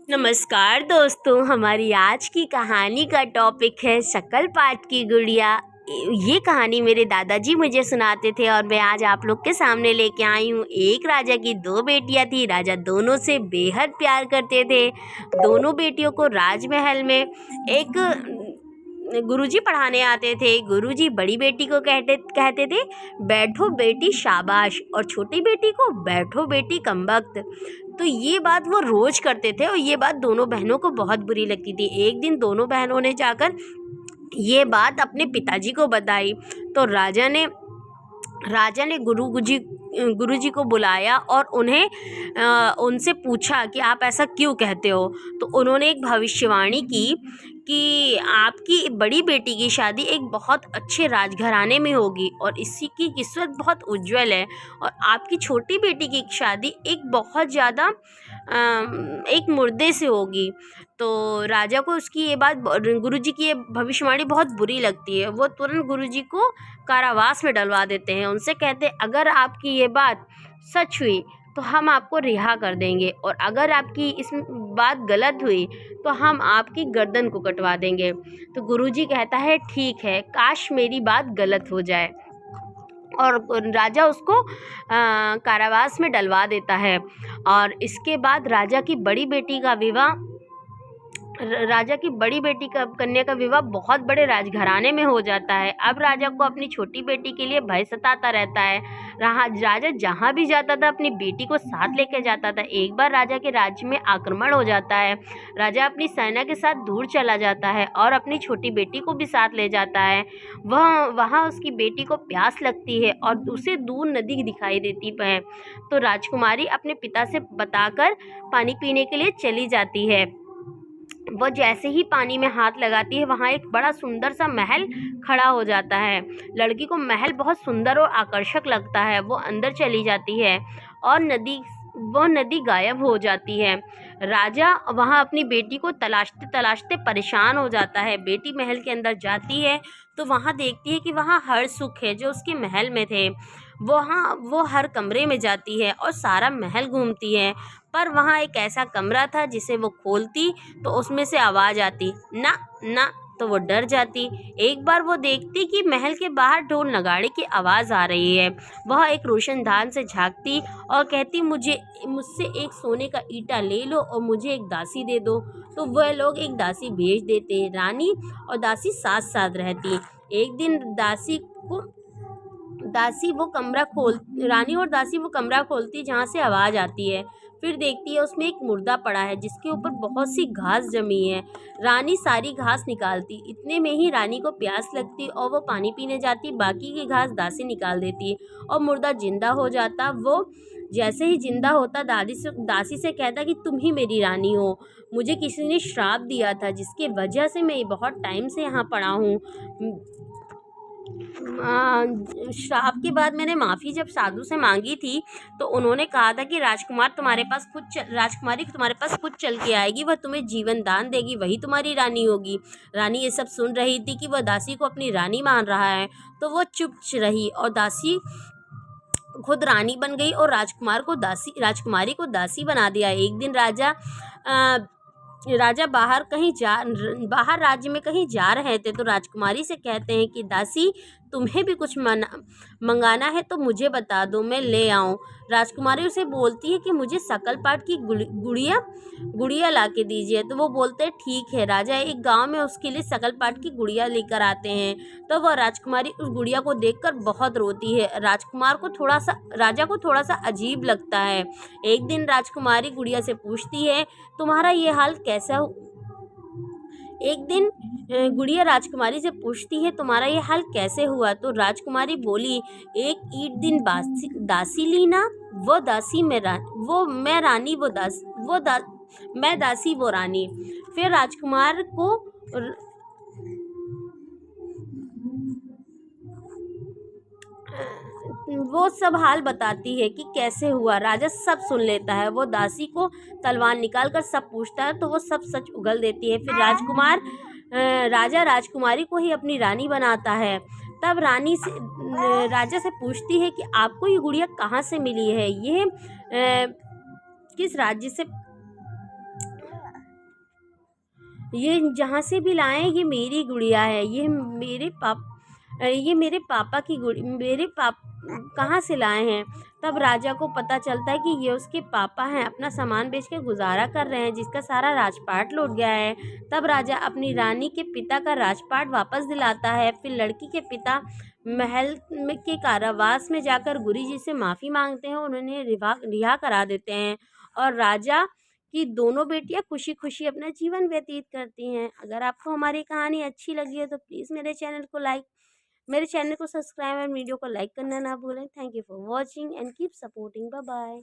नमस्कार दोस्तों, हमारी आज की कहानी का टॉपिक है शकल पाठ की गुड़िया। ये कहानी मेरे दादाजी मुझे सुनाते थे और मैं आज आप लोग के सामने लेके आई हूँ। एक राजा की दो बेटियाँ थी। राजा दोनों से बेहद प्यार करते थे। दोनों बेटियों को राजमहल में एक गुरुजी पढ़ाने आते थे। गुरुजी बड़ी बेटी को कहते थे बैठो बेटी शाबाश, और छोटी बेटी को बैठो बेटी कमबख्त। तो ये बात वो रोज करते थे और ये बात दोनों बहनों को बहुत बुरी लगती थी। एक दिन दोनों बहनों ने जाकर ये बात अपने पिताजी को बताई। तो राजा ने गुरुजी को बुलाया और उनसे पूछा कि आप ऐसा क्यों कहते हो। तो उन्होंने एक भविष्यवाणी की कि आपकी बड़ी बेटी की शादी एक बहुत अच्छे राजघराने में होगी और इसी की किस्मत बहुत उज्जवल है, और आपकी छोटी बेटी की शादी एक बहुत ज़्यादा एक मुर्दे से होगी। तो राजा को उसकी ये बात, गुरुजी की ये भविष्यवाणी बहुत बुरी लगती है। वो तुरंत गुरुजी को कारावास में डलवा देते हैं। उनसे कहते हैं अगर आपकी ये बात सच हुई तो हम आपको रिहा कर देंगे, और अगर आपकी इस बात गलत हुई तो हम आपकी गर्दन को कटवा देंगे। तो गुरुजी कहता है ठीक है, काश मेरी बात गलत हो जाए, और राजा उसको कारावास में डलवा देता है। और इसके बाद राजा की बड़ी बेटी का कन्या का विवाह बहुत बड़े राजघराने में हो जाता है। अब राजा को अपनी छोटी बेटी के लिए भय सताता रहता है। राजा जहाँ भी जाता था अपनी बेटी को साथ लेकर जाता था। एक बार राजा के राज्य में आक्रमण हो जाता है। राजा अपनी सेना के साथ दूर चला जाता है और अपनी छोटी बेटी को भी साथ ले जाता है। वहाँ उसकी बेटी को प्यास लगती है और उसे दूर नदी दिखाई देती है। तो राजकुमारी अपने पिता से बताकर पानी पीने के लिए चली जाती है। वो जैसे ही पानी में हाथ लगाती है, वहाँ एक बड़ा सुंदर सा महल खड़ा हो जाता है। लड़की को महल बहुत सुंदर और आकर्षक लगता है। वो अंदर चली जाती है और नदी गायब हो जाती है। राजा वहाँ अपनी बेटी को तलाशते तलाशते परेशान हो जाता है। बेटी महल के अंदर जाती है तो वहाँ देखती है कि वहाँ हर सुख है जो उसके महल में थे। वो हर कमरे में जाती है और सारा महल घूमती है, पर वहाँ एक ऐसा कमरा था जिसे वो खोलती तो उसमें से आवाज़ आती ना ना। तो वो डर जाती। एक बार वो देखती कि महल के बाहर ढोल नगाड़े की आवाज़ आ रही है। वह एक रोशनदान से झांकती और कहती मुझसे एक सोने का ईंटा ले लो और मुझे एक दासी दे दो। तो वह लोग एक दासी भेज देते। रानी और दासी साथ साथ रहती। एक दिन रानी और दासी वो कमरा खोलती जहाँ से आवाज़ आती है। फिर देखती है उसमें एक मुर्दा पड़ा है जिसके ऊपर बहुत सी घास जमी है। रानी सारी घास निकालती। इतने में ही रानी को प्यास लगती और वो पानी पीने जाती। बाकी की घास दासी निकाल देती और मुर्दा जिंदा हो जाता। वो जैसे ही जिंदा होता दासी से कहता कि तुम ही मेरी रानी हो। मुझे किसी ने श्राप दिया था जिसकी वजह से मैं बहुत टाइम से यहाँ पड़ा हूँ। श्राप के बाद मैंने माफ़ी जब साधु से मांगी थी तो उन्होंने कहा था कि राजकुमारी तुम्हारे पास खुद चल के आएगी, वह तुम्हें जीवन दान देगी, वही तुम्हारी रानी होगी। रानी ये सब सुन रही थी कि वह दासी को अपनी रानी मान रहा है, तो वो चुप रही और दासी खुद रानी बन गई और राजकुमारी को दासी बना दिया। एक दिन राजा बाहर राज्य में कहीं जा रहे थे तो राजकुमारी से कहते हैं कि दासी तुम्हें भी कुछ मंगाना है तो मुझे बता दो, मैं ले आऊँ। राजकुमारी उसे बोलती है कि मुझे शकल पाठ की गुड़िया ला के दीजिए। तो वो बोलते हैं ठीक है। राजा एक गांव में उसके लिए शकल पाठ की गुड़िया लेकर आते हैं। तो वह राजकुमारी उस गुड़िया को देखकर बहुत रोती है। राजा को थोड़ा सा अजीब लगता है। एक दिन राजकुमारी गुड़िया से पूछती है तुम्हारा ये हाल कैसा हो। एक दिन गुड़िया राजकुमारी से पूछती है तुम्हारा ये हाल कैसे हुआ। तो राजकुमारी बोली एक ईट दिन दासी ली ना, वो दासी मैं रानी, मैं दासी वो रानी। फिर राजकुमार को वो सब हाल बताती है कि कैसे हुआ। राजा सब सुन लेता है। वो दासी को तलवार निकाल कर सब पूछता है तो वो सब सच उगल देती है। फिर राजा राजकुमारी को ही अपनी रानी बनाता है। तब राजा से पूछती है कि आपको ये गुड़िया कहाँ से मिली है, किस राज्य से ये जहाँ से भी लाए ये मेरी गुड़िया है, ये मेरे पापा की गुड़ी मेरे पाप कहाँ से लाए हैं। तब राजा को पता चलता है कि ये उसके पापा हैं, अपना सामान बेच के गुजारा कर रहे हैं, जिसका सारा राजपाट लूट गया है। तब राजा अपनी रानी के पिता का राजपाट वापस दिलाता है। फिर लड़की के पिता महल में के कारावास में जाकर गुरु जी से माफ़ी मांगते हैं, उन्हें रिहा करा देते हैं और राजा की दोनों बेटियां खुशी खुशी अपना जीवन व्यतीत करती हैं। अगर आपको हमारी कहानी अच्छी लगी है तो प्लीज़ मेरे चैनल को सब्सक्राइब और वीडियो को लाइक करना ना भूलें। Thank you for watching and keep supporting. Bye bye.